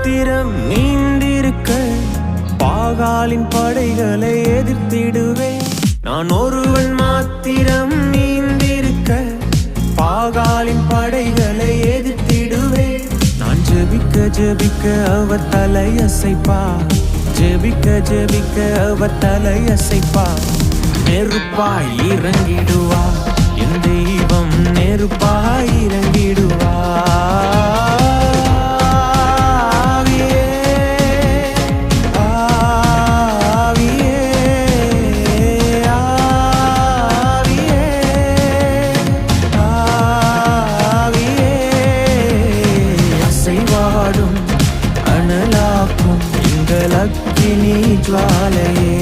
மாத்திரம் நீந்திருக்க பாகாலின் படைகளை எதிர்த்திடுவேன். நான் ஒருவன் மாத்திரம் நீந்திருக்க பாகாலின் படைகளை எதிர்த்திடுவேன். நான் ஜெபிக்க ஜெபிக்க அவர் தலையசைப்பார், ஜெபிக்க ஜெபிக்க அவர் தலையசைப்பார். நெருப்பாய் இறங்கிடுவார் என் தெய்வம், நெருப்பாய் இறங்கிடுவார். அனலாக்கும் எங்கள் அக்கினி ஜுவாலையே